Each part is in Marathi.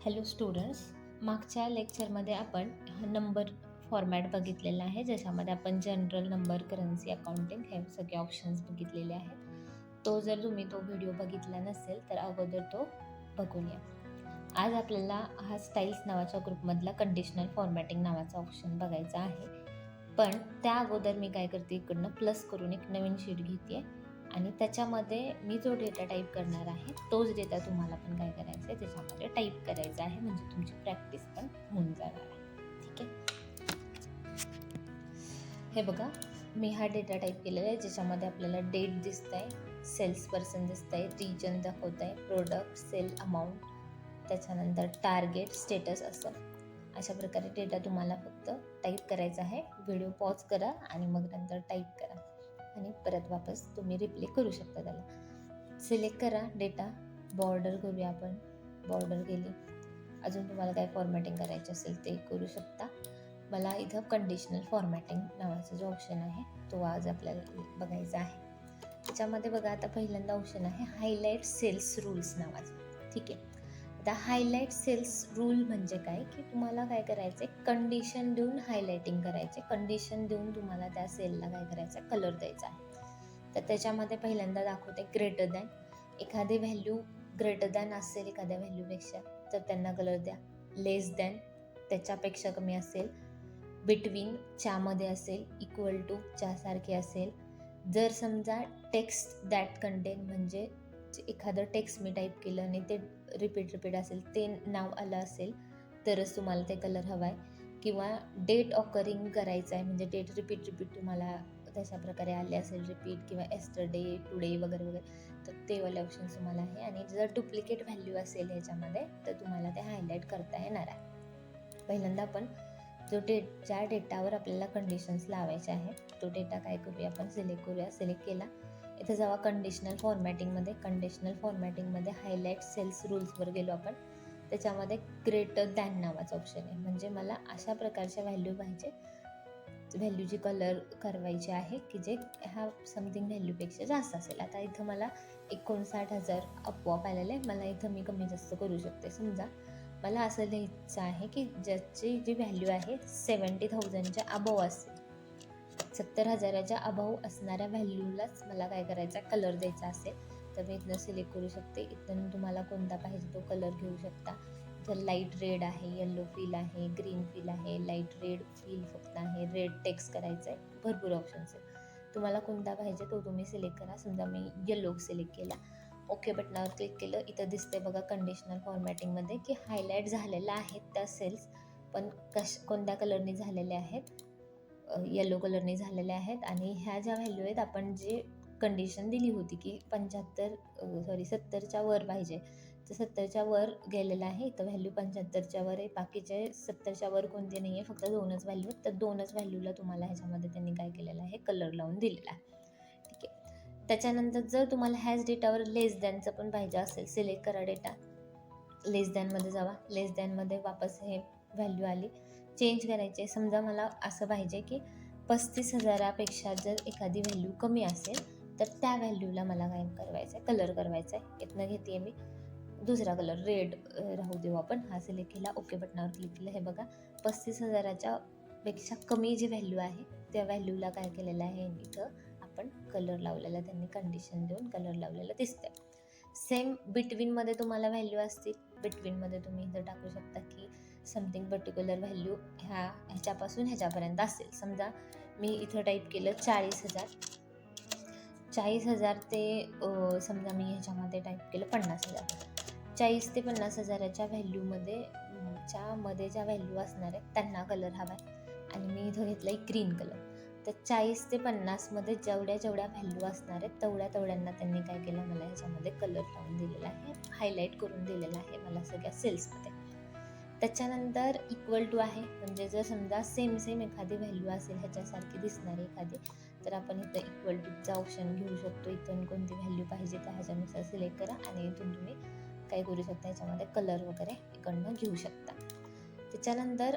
हॅलो स्टुडंट्स, मागच्या लेक्चरमध्ये आपण नंबर फॉर्मॅट बघितलेला आहे, ज्याच्यामध्ये आपण जनरल नंबर, करन्सी, अकाउंटिंग हे सगळे ऑप्शन्स बघितलेले आहेत. जर तुम्ही तो व्हिडिओ बघितला नसेल तर अगोदर तो बघून या. आज आपल्याला हा स्टाईल्स नावाच्या ग्रुपमधला कंडिशनल फॉर्मॅटिंग नावाचा ऑप्शन बघायचा आहे. पण त्या अगोदर मी काय करते, इकडनं प्लस करून एक नवीन शीट घेते आणि त्याच्यामध्ये मी जो डेटा टाईप करणार आहे तोच डेटा तुम्हाला पण काय करायचं आहे त्याच्यामध्ये टाईप करायचा आहे, म्हणजे तुमची प्रॅक्टिस पण होऊन जाणार आहे. ठीक आहे, हे बघा मी हा डेटा टाईप केलेला आहे, ज्याच्यामध्ये आपल्याला डेट दिसत आहे, सेल्स पर्सन दिसत आहे, रिजन दाखवत आहे, प्रोडक्ट, सेल अमाऊंट, त्याच्यानंतर टार्गेट, स्टेटस, असं अशा प्रकारे डेटा तुम्हाला फक्त टाईप करायचा आहे. व्हिडिओ पॉज करा आणि मग नंतर टाईप करा आणि परत वापस तुम्ही रिप्ले करू शकता. त्याला सिलेक्ट करा डेटा, बॉर्डर करूया आपण, बॉर्डर गेली. अजून तुम्हाला काय फॉर्मॅटिंग करायची असेल ते करू शकता. मला इथं कंडिशनल फॉर्मॅटिंग नावाचा जो ऑप्शन आहे तो आज आपल्याला बघायचा आहे. त्याच्यामध्ये बघा आता पहिल्यांदा ऑप्शन आहे हायलाइट सेल्स रूल्स नावाचा. ठीक आहे, आता हायलाइट सेल्स रूल म्हणजे काय की तुम्हाला काय करायचं आहे, कंडिशन देऊन हायलाइटिंग करायचे, कंडिशन देऊन तुम्हाला त्या सेलला काय करायचं, कलर द्यायचा आहे. तर त्याच्यामध्ये पहिल्यांदा दाखवते ग्रेटर दॅन, एखादी व्हॅल्यू ग्रेटर दॅन असेल एखाद्या व्हॅल्यूपेक्षा तर त्यांना कलर द्या. लेस दॅन, त्याच्यापेक्षा कमी असेल. बिटवीन, च्यामध्ये असेल. इक्वल टू, च्यासारखे असेल. जर समजा टेक्स्ट दॅट कंटेन, म्हणजे एखादं टेक्स्ट मी टाईप केलं आणि ते रिपीट असेल, ते नाव आलं असेल तरच तुम्हाला ते कलर हवा आहे. किंवा डेट ऑकरिंग करायचं आहे, म्हणजे डेट रिपीट तुम्हाला तशा प्रकारे आले असेल, रिपीट किंवा एस्टरडे, टुडे वगैरे वगैरे, तर ते वाले ऑप्शन तुम्हाला आहे. आणि जर डुप्लिकेट व्हॅल्यू असेल ह्याच्यामध्ये तर तुम्हाला ते हायलाईट करता येणार आहे. पहिल्यांदा आपण ज्या डेटावर आपल्याला कंडिशन्स लावायचे आहेत तो डेटा काय करूया, आपण सिलेक्ट करूया. सिलेक्ट केला, इथे जेव्हा कंडिशनल फॉर्मॅटिंगमध्ये हायलाइट सेल्स रूल्सवर गेलो आपण, त्याच्यामध्ये ग्रेटर दॅन नावाचा ऑप्शन आहे, म्हणजे मला अशा प्रकारच्या व्हॅल्यू पाहिजे, व्हॅल्यूची कलर करवायची आहे की जे ह्या समथिंग व्हॅल्यूपेक्षा जास्त असेल. आता इथं मला 59,000 आपोआप आलेलं आहे, मला इथं मी कमी जास्त करू शकते. समजा मला असं लिहायचं आहे की ज्याची जी व्हॅल्यू आहे 70,000च्या अबव असेल, 70,000च्या अबव असणाऱ्या व्हॅल्यूलाच मला काय करायचा, कलर द्यायचा असेल तर मी इथनं सिलेक्ट करू शकते. इथून तुम्हाला कोणता पाहिजे तो कलर घेऊ शकता. तर लाईट रेड आहे, येल्लो फील आहे, ग्रीन फील आहे, लाईट रेड फील फक्त आहे, रेड टेक्स्ट करायचं आहे, भरपूर ऑप्शन्स आहेत. तुम्हाला कोणता पाहिजे तो तुम्ही सिलेक्ट करा. समजा मी येल्लो सिलेक्ट केला, ओके बटनावर क्लिक केलं. इथं दिसते बघा कंडिशनल फॉर्मॅटिंगमध्ये की हायलाईट झालेल्या आहेत त्या सेल्स, पण कोणत्या कलरने झालेल्या आहेत, येलो कलरने झालेल्या आहेत. आणि ह्या ज्या व्हॅल्यू आहेत, आपण जे कंडिशन दिली होती की 70च्या वर पाहिजे, तर 70च्या वर गेलेलं आहे. इथं व्हॅल्यू 75च्या वर आहे, बाकीचे 70च्या वर कोणते नाही आहे, फक्त 2च व्हॅल्यू आहेत. तर 2च व्हॅल्यूला तुम्हाला ह्याच्यामध्ये त्यांनी काय केलेलं आहे, कलर लावून दिलेला आहे. ठीक आहे, त्याच्यानंतर जर तुम्हाला ह्याच डेटावर लेस दॅनचं पण पाहिजे असेल, सिलेक्ट करा डेटा, लेस दॅनमध्ये जावा. लेस दॅनमध्ये वापस हे व्हॅल्यू आली, चेंज करायचे. समजा मला असं पाहिजे की 35,000पेक्षा जर एखादी व्हॅल्यू कमी असेल तर त्या व्हॅल्यूला मला काय करवायचं आहे, कलर करवायचा आहे. इथनं घेते मी दुसरा कलर, रेड राहू देऊ आपण. हा सिलेक्ट केला, ओके बटनावर क्लिक केलं. हे बघा 35,000च्या पेक्षा कमी जी व्हॅल्यू आहे त्या व्हॅल्यूला काय केलेलं आहे, इथं आपण कलर लावलेला, त्यांनी कंडिशन देऊन कलर लावलेलं दिसतंय. सेम बिटवीनमध्ये तुम्हाला व्हॅल्यू असतील, बिटवीनमध्ये तुम्ही इथं टाकू शकता की समथिंग पर्टिक्युलर व्हॅल्यू ह्याच्यापासून ह्याच्यापर्यंत असेल. समजा मी इथं टाईप केलं 40,000 ते समजा मी ह्याच्यामध्ये टाईप केलं 50,000. 40 ते 50,000च्या व्हॅल्यूमध्ये ज्या व्हॅल्यू असणार आहेत त्यांना कलर हवा आहे. आणि मी इथं घेतला आहे ग्रीन कलर. तर 40 ते 50मध्ये जेवढ्या व्हॅल्यू असणार आहेत तेवढ्यांना त्यांनी काय केलं, मला ह्याच्यामध्ये कलर लावून दिलेला आहे, हायलाईट करून दिलेला आहे मला सगळ्या सेल्समध्ये. त्याच्यानंतर इक्वल टू आहे, म्हणजे जर समजा सेम एखादी व्हॅल्यू असेल ह्याच्यासारखी दिसणारी एखादी, तर आपण इथं इक्वल टूचा ऑप्शन घेऊ शकतो. इथून कोणती व्हॅल्यू पाहिजे त्या ह्याच्यानुसार सिलेक्ट करा आणि इथून तुम्ही काय करू शकता, ह्याच्यामध्ये कलर वगैरे इकडनं घेऊ शकता. त्याच्यानंतर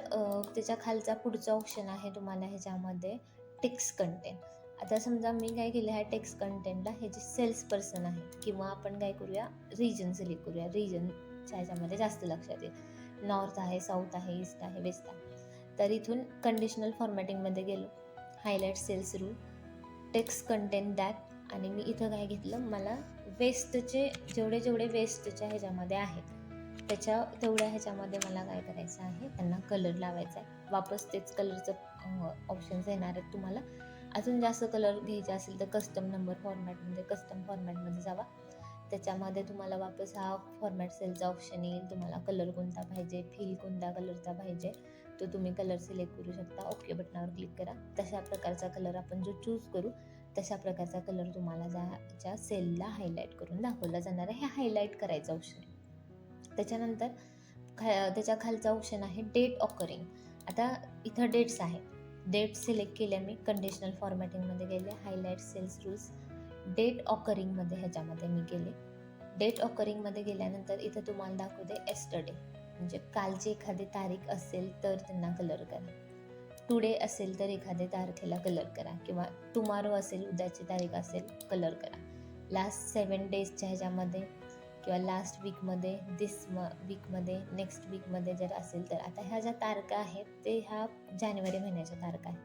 त्याच्या खालचा पुढचा ऑप्शन आहे तुम्हाला ह्याच्यामध्ये टेक्स्ट कंटेंट. आता समजा मी काय केलं, ह्या टेक्स्ट कंटेंटला हे जे सेल्स पर्सन आहे किंवा आपण काय करूया, रिजन सिलेक्ट करूया. रिजन ह्याच्याच्या ह्याच्यामध्ये जास्त लक्षात येईल. नॉर्थ आहे, साऊथ आहे, ईस्ट आहे, वेस्ट आहे. तर इथून कंडिशनल फॉर्मॅटिंगमध्ये गेलो, highlight cells rule, text content that, आणि मी इथं काय घेतलं, मला वेस्टचे जेवढे वेस्टच्या ह्याच्यामध्ये आहेत त्याच्या तेवढ्या ह्याच्यामध्ये मला काय करायचं आहे, त्यांना कलर लावायचा आहे. वापस तेच कलरचं ऑप्शन्स येणार आहेत तुम्हाला. अजून जास्त कलर घ्यायचे असेल तर कस्टम नंबर कस्टम फॉर्मॅटमध्ये जावा. त्याच्यामध्ये तुम्हाला वापस हा फॉर्मॅट सेलचा ऑप्शन येईल. तुम्हाला कलर कोणता पाहिजे, फील कोणत्या कलरचा पाहिजे, तो तुम्ही कलर सिलेक्ट करू शकता. ओके बटनावर क्लिक करा. तशा प्रकारचा कलर आपण जो चूज करू तशा प्रकारचा कलर तुम्हाला ज्या सेलला हायलाईट करून दाखवला जाणार आहे, हे हायलाईट करायचं ऑप्शन आहे. त्याच्यानंतर त्याच्या खालचा ऑप्शन आहे डेट ऑकरिंग. आता इथं डेट्स आहे, डेट सिलेक्ट केल्या मी, कंडिशनल फॉर्मॅटिंगमध्ये गेले, हायलाईट सेल्स रूल्स, डेट ऑकरिंगमध्ये ह्याच्यामध्ये मी गेले. डेट ऑकरिंगमध्ये गेल्यानंतर इथं तुम्हाला दाखवते एस्टरडे, म्हणजे कालची एखादी तारीख असेल तर त्यांना कलर करा, टुडे असेल तर एखाद्या तारखेला कलर करा, किंवा टुमारो असेल, उद्याची तारीख असेल, कलर करा. लास्ट 7 डेजच्या ह्याच्यामध्ये किंवा लास्ट वीकमध्ये, वीकमध्ये, नेक्स्ट वीकमध्ये जर असेल तर. आता ह्या ज्या तारखा आहेत ते ह्या जानेवारी महिन्याच्या तारखा आहेत,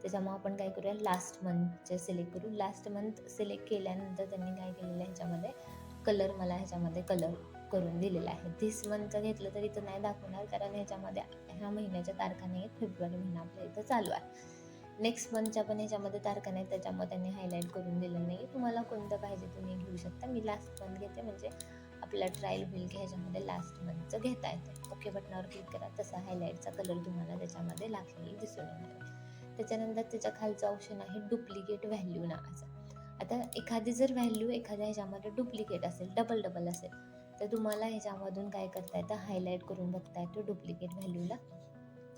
त्याच्यामुळे आपण काय करूया, लास्ट मंथचे सिलेक्ट करू. लास्ट मंथ सिलेक्ट केल्यानंतर त्यांनी काय केलेलं आहे, ह्याच्यामध्ये कलर मला ह्याच्यामध्ये कलर करून दिलेला आहे. धिस मंथचं घेतलं तर इथं नाही दाखवणार, कारण ह्याच्यामध्ये ह्या महिन्याच्या तारखा नाही आहेत, फेब्रुवारी महिना आपल्या इथं चालू आहे. नेक्स्ट मंथच्या पण ह्याच्यामध्ये तारखा नाही, त्याच्यामध्ये त्यांनी हायलाईट करून दिलं नाही. तुम्हाला कोणतं पाहिजे तुम्ही घेऊ शकता. मी लास्ट मंथ घेते, म्हणजे आपला ट्रायल होईल की ह्याच्यामध्ये लास्ट मंथचं घेता येतं. ओके बटनावर क्लिक करा. तसा हायलाईटचा कलर तुम्हाला त्याच्यामध्ये लागलेला दिसून येणार आहे. त्याच्यानंतर त्याच्या खालचा ऑप्शन आहे डुप्लिकेट व्हॅल्यू नावाचा. आता एखादी जर व्हॅल्यू एखाद्या ह्याच्यामध्ये डुप्लिकेट असेल, डबल असेल, तर तुम्हाला ह्याच्यामधून काय करता येतं, हायलाईट करून बघता येतं डुप्लिकेट व्हॅल्यूला.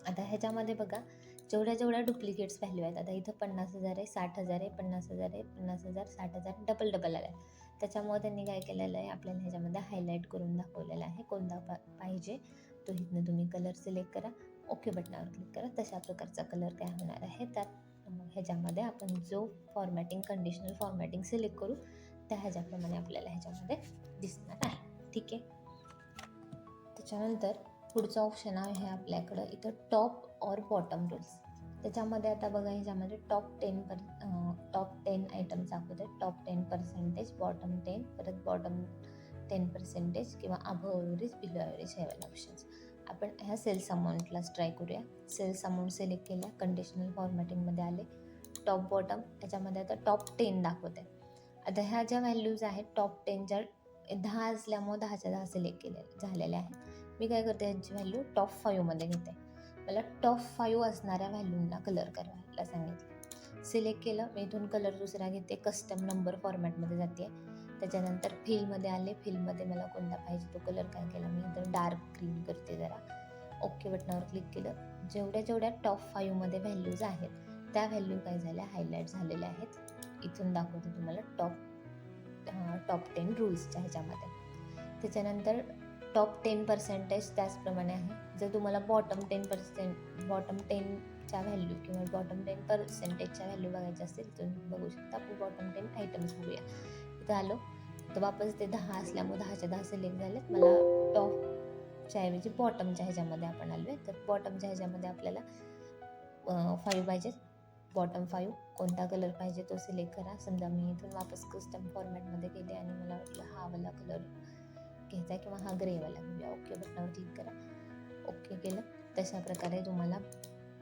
आता ह्याच्यामध्ये बघा, जेवढ्या डुप्लिकेट्स व्हॅल्यू आहेत, आता इथं 50,000 आहे, 60,000 आहे, 50,000 आहे, 50,000, 60,000, डबल आलं आहे. त्याच्यामुळे त्यांनी काय केलेलं आहे, आपल्याला ह्याच्यामध्ये हायलाईट करून दाखवलेला आहे. कोणता पाहिजे तो इथनं तुम्ही कलर सिलेक्ट करा, ओके बटनावर क्लिक करा. तशा प्रकारचा कलर काय होणार आहे, त्यात ह्याच्यामध्ये आपण जो फॉर्मॅटिंग, कंडिशनल फॉर्मॅटिंग सिलेक्ट करू त्या ह्याच्याप्रमाणे आपल्याला ह्याच्यामध्ये दिसणार आहे. ठीक आहे. त्याच्यानंतर पुढचा ऑप्शन आहे आपल्याकडं इथं टॉप और बॉटम रूल्स. त्याच्यामध्ये आता बघा, ह्याच्यामध्ये टॉप 10 आयटम्स दाखवतात. टॉप 10%, बॉटम 10, परत बॉटम 10% किंवा अबव्ह ॲव्हरेज, बिलो ॲव्हरेज, हे वाले ऑप्शन्स. आपण ह्या सेल्स अमाऊंटलाच ट्राय करूया. सेल्स अमाऊंट सिलेक्ट केल्या, कंडिशनल फॉर्मॅटिंगमध्ये आले, टॉप बॉटम, त्याच्यामध्ये आता टॉप 10 दाखवते. आता ह्या ज्या व्हॅल्यूज आहेत टॉप 10च्या 10 असल्यामुळे 10च्या 10 सिलेक्ट झालेल्या आहेत. मी काय करते, ह्याची व्हॅल्यू टॉप 5मध्ये घेते. मला टॉप 5 असणाऱ्या व्हॅल्यूंना कलर करायला सांगितलं. सिलेक्ट केलं, मी इथून कलर दुसरा घेते, कस्टम नंबर फॉर्मॅटमध्ये जाते. त्याच्यानंतर फीलमध्ये आले, फीलमध्ये मला कोणता पाहिजे तो कलर काय केला, मी इथं डार्क ग्रीन करते जरा. ओके बटनावर क्लिक केलं. जेवढ्या टॉप 5मध्ये व्हॅल्यूज आहेत त्या व्हॅल्यू काय झाल्या, हायलाईट झालेल्या आहेत. इथून दाखवते तुम्हाला टॉप 10 रूल्सच्या ह्याच्यामध्ये. त्याच्यानंतर टॉप 10% त्याचप्रमाणे आहे. जर तुम्हाला बॉटम 10च्या व्हॅल्यू किंवा बॉटम 10%च्या व्हॅल्यू बघायची असेल तर बघू शकता. आपण बॉटम 10 आयटम्स बघूया. इथं आलो तर वापस ते 10 असल्यामुळे 10च्या 10 सिलेक्ट झालेत. मला टॉपच्या ऐवजी बॉटमच्या ह्याच्यामध्ये आपण आलो आहे. तर बॉटमच्या ह्याच्यामध्ये आपल्याला 5 पाहिजेत. बॉटम 5 कोणता कलर पाहिजे तो सिलेक्ट करा. समजा मी इथून वापस कस्टम फॉर्मॅटमध्ये गेले आणि मला वाटलं हा वाला कलर घ्यायचा आहे किंवा हा ग्रेवाला घेऊया. ओके बटनावर क्लिक करा. ओके केलं. तशा प्रकारे तुम्हाला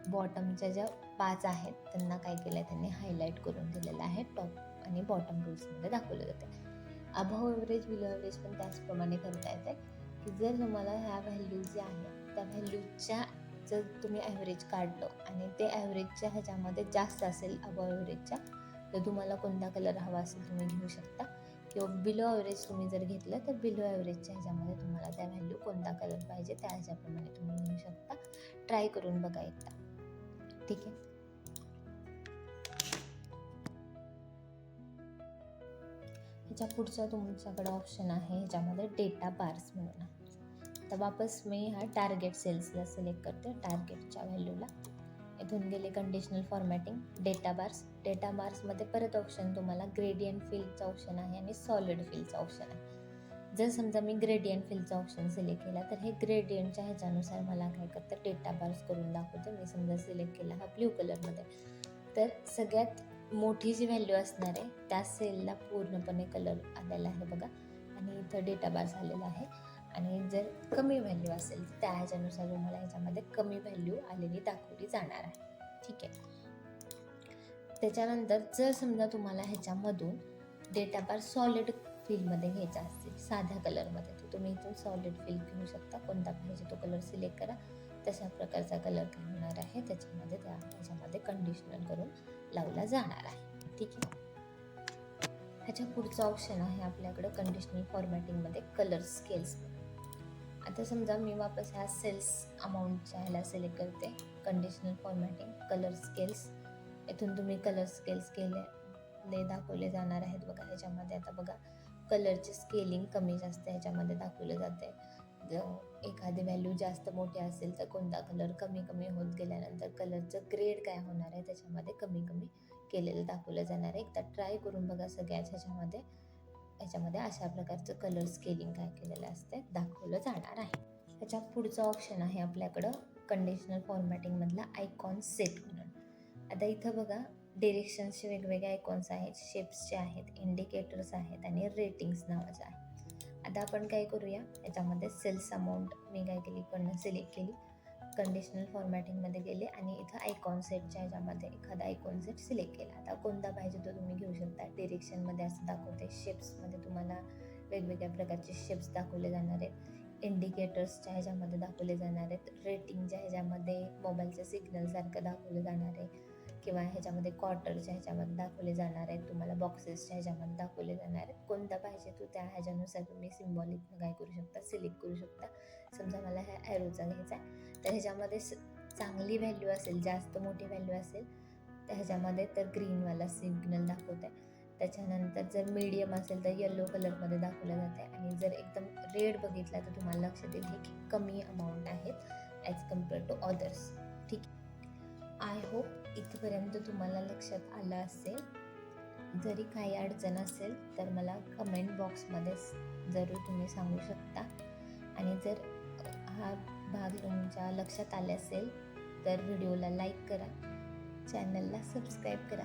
बॉटमच्या ज्या 5 आहेत त्यांना काय केलं आहे, त्यांनी हायलाईट करून दिलेलं आहे. टॉप आणि बॉटम रूल्समध्ये दाखवलं जाते. अबव्ह ॲव्हरेज, बिलो ॲव्हरेज पण त्याचप्रमाणे करता येते की जर तुम्हाला ह्या व्हॅल्यूज ज्या आहेत त्या व्हॅल्यूजच्या जर तुम्ही ॲव्हरेज काढलं आणि ते ॲव्हरेजच्या ह्याच्यामध्ये जास्त असेल अबव्ह ॲव्हरेजच्या, तर तुम्हाला कोणता कलर हवा असेल तुम्ही घेऊ शकता. किंवा बिलो ॲव्हरेज तुम्ही जर घेतलं तर बिलो ॲव्हरेजच्या ह्याच्यामध्ये तुम्हाला त्या व्हॅल्यू कोणता कलर पाहिजे त्या ह्याच्याप्रमाणे तुम्ही घेऊ शकता. ट्राय करून बघा एकदा. ठीक आहे. ह्याच्या पुढचा तुमच्याकडे ऑप्शन आहे ह्याच्यामध्ये डेटा बार्स म्हणून आहे. तर वापस मी हा टार्गेट सेल्सला सिलेक्ट करते, टार्गेटच्या व्हॅल्यूला. इथून गेले कंडिशनल फॉर्मॅटिंग, डेटा बार्समध्ये परत ऑप्शन तुम्हाला ग्रेडियंट फिलचा ऑप्शन आहे आणि सॉलिड फिलचा ऑप्शन आहे. जर समजा मी ग्रेडियंट फिलचा ऑप्शन सिलेक्ट केला तर हे ग्रेडियंटच्या ह्याच्यानुसार मला काय करतं डेटा बार्स करून दाखवते. मी समजा सिलेक्ट केला हा ब्ल्यू कलरमध्ये, तर सगळ्यात मोठी जी व्हॅल्यू असणार आहे त्या सेलला पूर्णपणे कलर आलेला आहे बघा, आणि इथं डेटा बार्स आलेला आहे. आणि जर कमी व्हॅल्यू असेल तर त्या ह्याच्यानुसार तुम्हाला ह्याच्यामध्ये कमी व्हॅल्यू आलेली दाखवली जाणार आहे. ठीक आहे. त्याच्यानंतर जर समजा तुम्हाला ह्याच्यामधून डेटा बार सॉलिड फिलमध्ये घ्यायचा असतील साध्या कलरमध्ये, तर तुम्ही इथून सॉलिड फिल घेऊ शकता. कोणता पाहिजे तो कलर सिलेक्ट करा, तशा प्रकारचा कलर काय होणार आहे त्याच्यामध्ये ह्याच्यामध्ये कंडिशनल करून लावला जाणार आहे. ठीक आहे. ह्याच्या पुढचा ऑप्शन आहे आपल्याकडं कंडिशनल फॉर्मॅटिंगमध्ये कलर स्केल्स. आता समजा मी वापस ह्या सेल्स अमाऊंटच्या ह्याला सिलेक्ट करते, कंडिशनल फॉर्मॅटिंग कलर स्केल्स. इथून तुम्ही कलर स्केल्स दाखवले जाणार आहेत बघा. ह्याच्यामध्ये आता बघा कलरचे स्केलिंग कमी जास्त ह्याच्यामध्ये दाखवले जाते. जर एखादी व्हॅल्यू जास्त मोठी असेल तर कोणता कलर कमी कमी होत गेल्यानंतर कलरचं ग्रेड काय होणार आहे त्याच्यामध्ये कमी कमी केलेलं दाखवलं जाणार आहे. एकदा ट्राय करून बघा सगळ्याच ह्याच्यामध्ये अशा प्रकारचं कलर स्केलिंग काय केलेलं असते दाखवलं जाणार आहे. ह्याच्या पुढचं ऑप्शन आहे आपल्याकडं कंडिशनल फॉर्मॅटिंगमधला आयकॉन सेट म्हणून. आता इथं बघा डिरेक्शन्सचे वेगवेगळे आयकॉन्स आहेत, शेप्सचे आहेत, इंडिकेटर्स आहेत आणि रेटिंग्स नावाचं आहे. आता आपण काय करूया, याच्यामध्ये सेल्स अमाऊंट मी काय केली इकडनं सिलेक्ट केली, कंडिशनल फॉर्मॅटिंगमध्ये गेले आणि इथं आयकॉन सेटच्या ह्याच्यामध्ये एखादा आयकॉन सेट सिलेक्ट केला. आता कोणता पाहिजे तो तुम्ही घेऊ शकता. डिरेक्शनमध्ये असं दाखवते, शेप्समध्ये तुम्हाला वेगवेगळ्या प्रकारचे शेप्स दाखवले जाणार आहेत, इंडिकेटर्सच्या ह्याच्यामध्ये दाखवले जाणार आहेत, रेटिंगच्या ह्याच्यामध्ये मोबाईलच्या सिग्नलसारखं दाखवलं जाणार आहे, किंवा ह्याच्यामध्ये क्वार्टरच्या ह्याच्यामध्ये दाखवले जाणार आहेत, तुम्हाला बॉक्सेसच्या ह्याच्यामध्ये दाखवले जाणार आहेत. कोणता पाहिजे तो त्या ह्याच्यानुसार तुम्ही सिम्बॉलिकनं काय करू शकता, सिलेक्ट करू शकता. समजा मला ह्या ॲरोचा घ्यायचा आहे, तर ह्याच्यामध्ये चांगली व्हॅल्यू असेल, जास्त मोठी व्हॅल्यू असेल तर ह्याच्यामध्ये तर ग्रीनवाला सिग्नल दाखवत आहे. त्याच्यानंतर जर मीडियम असेल तर येलो कलरमध्ये दाखवलं जाते, आणि जर एकदम रेड बघितला तर तुम्हाला लक्षात येईल की कमी अमाऊंट आहेत ॲज कम्पेअर टू अदर्स. ठीक. आय होप इथपर्यंत तुम्हाला लक्षात आलं असेल. जरी काही अडचण असेल तर मला कमेंट बॉक्समध्ये जरूर तुम्ही सांगू शकता. आणि जर हा भाग तुमच्या लक्षात आले असेल तर व्हिडिओला लाईक करा, चॅनलला सबस्क्राईब करा.